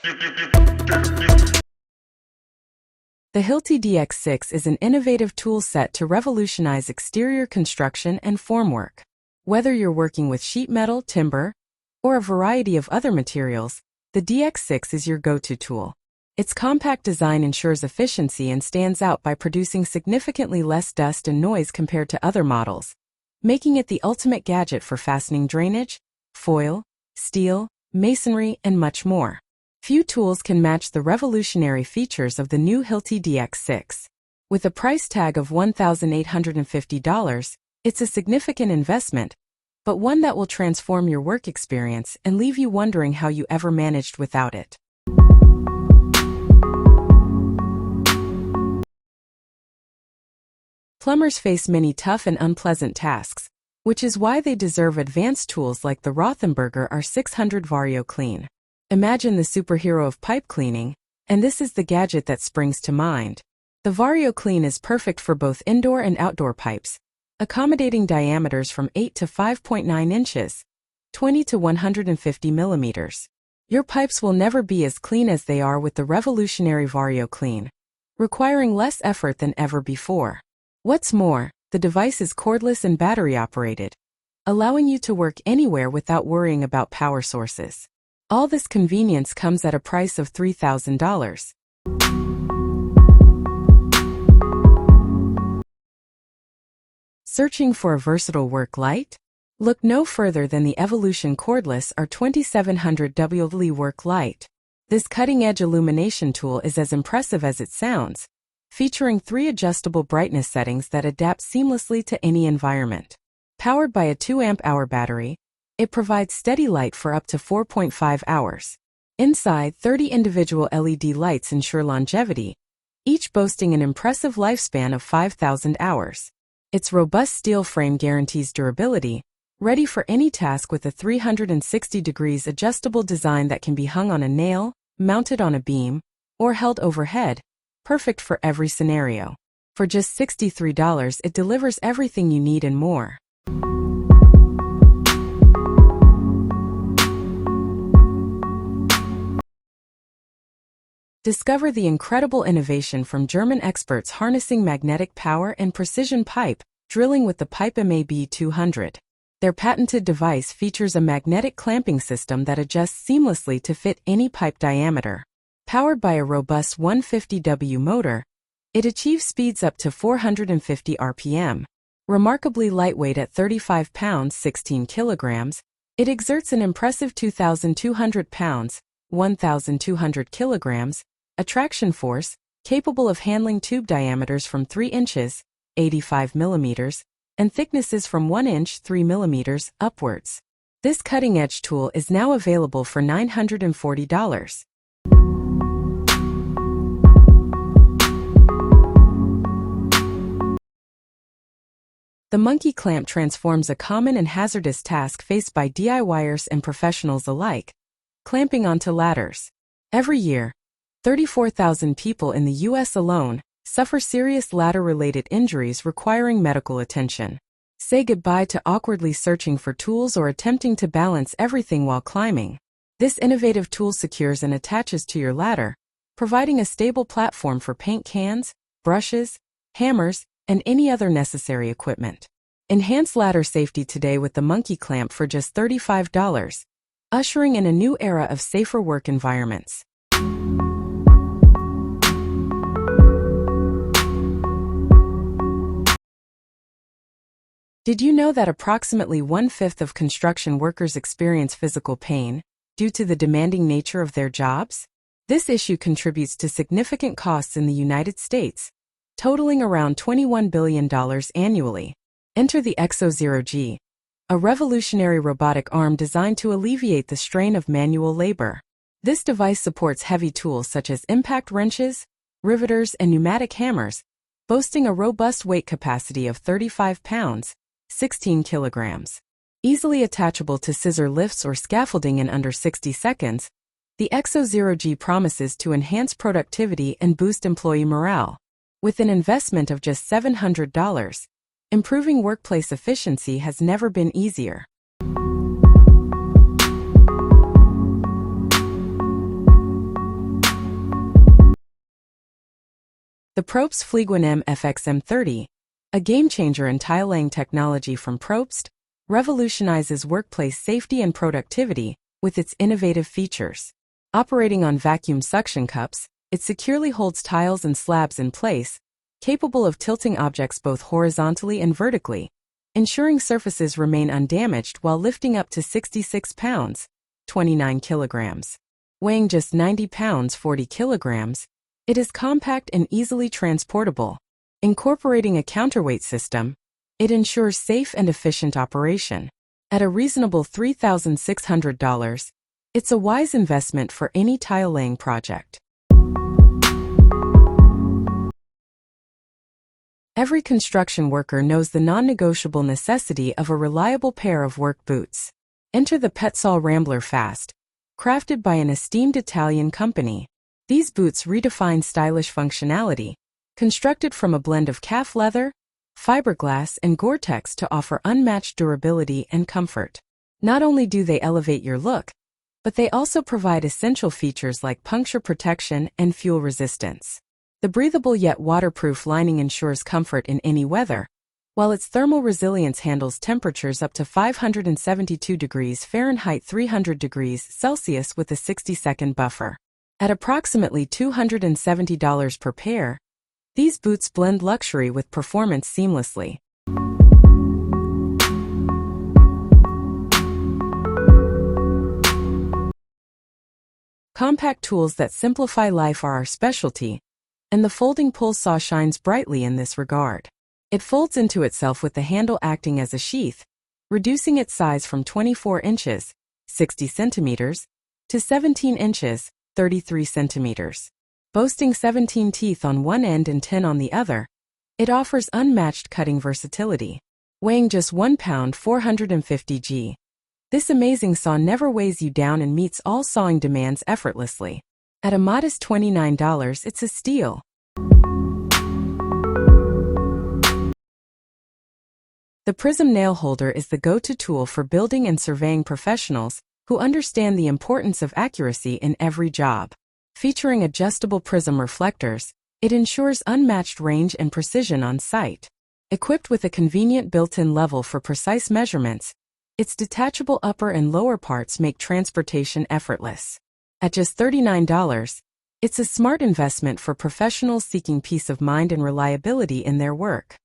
The Hilti DX6 is an innovative tool set to revolutionize exterior construction and formwork. Whether you're working with sheet metal, timber, or a variety of other materials, the DX6 is your go-to tool. Its compact design ensures efficiency and stands out by producing significantly less dust and noise compared to other models, making it the ultimate gadget for fastening drainage, foil, steel, masonry, and much more. Few tools can match the revolutionary features of the new Hilti DX6. With a price tag of $1,850, it's a significant investment, but one that will transform your work experience and leave you wondering how you ever managed without it. Plumbers face many tough and unpleasant tasks, which is why they deserve advanced tools like the ROTHENBERGER R600 VarioClean. Imagine the superhero of pipe cleaning, and this is the gadget that springs to mind. The VarioClean is perfect for both indoor and outdoor pipes, accommodating diameters from 8 to 5.9 inches, 20 to 150 millimeters. Your pipes will never be as clean as they are with the revolutionary VarioClean, requiring less effort than ever before. What's more, the device is cordless and battery-operated, allowing you to work anywhere without worrying about power sources. All this convenience comes at a price of $3,000. Searching for a versatile work light? Look no further than the Evolution Cordless R2700W work light. This cutting-edge illumination tool is as impressive as it sounds, featuring 3 adjustable brightness settings that adapt seamlessly to any environment. Powered by a 2-amp-hour battery, it provides steady light for up to 4.5 hours. Inside, 30 individual LED lights ensure longevity, each boasting an impressive lifespan of 5,000 hours. Its robust steel frame guarantees durability, ready for any task with a 360 degrees adjustable design that can be hung on a nail, mounted on a beam, or held overhead, perfect for every scenario. For just $63, it delivers everything you need and more. Discover the incredible innovation from German experts harnessing magnetic power and precision pipe drilling with the PipeMAB 200. Their patented device features a magnetic clamping system that adjusts seamlessly to fit any pipe diameter. Powered by a robust 150W motor, it achieves speeds up to 450 RPM. Remarkably lightweight at 35 pounds 16 kilograms, it exerts an impressive 2,200 pounds 1,200 kilograms attraction force, capable of handling tube diameters from 3 inches 85 millimeters, and thicknesses from 1 inch 3 millimeters upwards. This cutting-edge tool is now available for $940. The monkey clamp transforms a common and hazardous task faced by DIYers and professionals alike, clamping onto ladders. Every year, 34,000 people in the U.S. alone suffer serious ladder-related injuries requiring medical attention. Say goodbye to awkwardly searching for tools or attempting to balance everything while climbing. This innovative tool secures and attaches to your ladder, providing a stable platform for paint cans, brushes, hammers, and any other necessary equipment. Enhance ladder safety today with the monkey clamp for just $35, ushering in a new era of safer work environments. Did you know that approximately 1/5 of construction workers experience physical pain due to the demanding nature of their jobs? This issue contributes to significant costs in the United States, totaling around $21 billion annually. Enter the EksoZeroG, a revolutionary robotic arm designed to alleviate the strain of manual labor. This device supports heavy tools such as impact wrenches, riveters, and pneumatic hammers, boasting a robust weight capacity of 35 pounds, 16 kilograms. Easily attachable to scissor lifts or scaffolding in under 60 seconds, the EksoZeroG promises to enhance productivity and boost employee morale. With an investment of just $700, improving workplace efficiency has never been easier. The Probst Flieguan MFX-M30, a game-changer in tile-laying technology from Probst, revolutionizes workplace safety and productivity with its innovative features. Operating on vacuum suction cups, it securely holds tiles and slabs in place, capable of tilting objects both horizontally and vertically, ensuring surfaces remain undamaged while lifting up to 66 pounds, 29 kilograms. Weighing just 90 pounds, 40 kilograms, it is compact and easily transportable. Incorporating a counterweight system, it ensures safe and efficient operation. At a reasonable $3,600, it's a wise investment for any tile-laying project. Every construction worker knows the non-negotiable necessity of a reliable pair of work boots. Enter the PEZZOL RAMBLER Fast, crafted by an esteemed Italian company. These boots redefine stylish functionality, constructed from a blend of calf leather, fiberglass, and Gore-Tex to offer unmatched durability and comfort. Not only do they elevate your look, but they also provide essential features like puncture protection and fuel resistance. The breathable yet waterproof lining ensures comfort in any weather, while its thermal resilience handles temperatures up to 572 degrees Fahrenheit 300 degrees Celsius with a 60-second buffer. At approximately $270 per pair, these boots blend luxury with performance seamlessly. Compact tools that simplify life are our specialty, and the folding pull saw shines brightly in this regard. It folds into itself with the handle acting as a sheath, reducing its size from 24 inches, 60 centimeters, to 17 inches, 33 centimeters. Boasting 17 teeth on one end and 10 on the other, it offers unmatched cutting versatility. Weighing just 1 pound 450 g, this amazing saw never weighs you down and meets all sawing demands effortlessly. At a modest $29, it's a steal. The Prism nail holder is the go-to tool for building and surveying professionals who understand the importance of accuracy in every job. Featuring adjustable prism reflectors, it ensures unmatched range and precision on site. Equipped with a convenient built-in level for precise measurements, its detachable upper and lower parts make transportation effortless. At just $39, it's a smart investment for professionals seeking peace of mind and reliability in their work.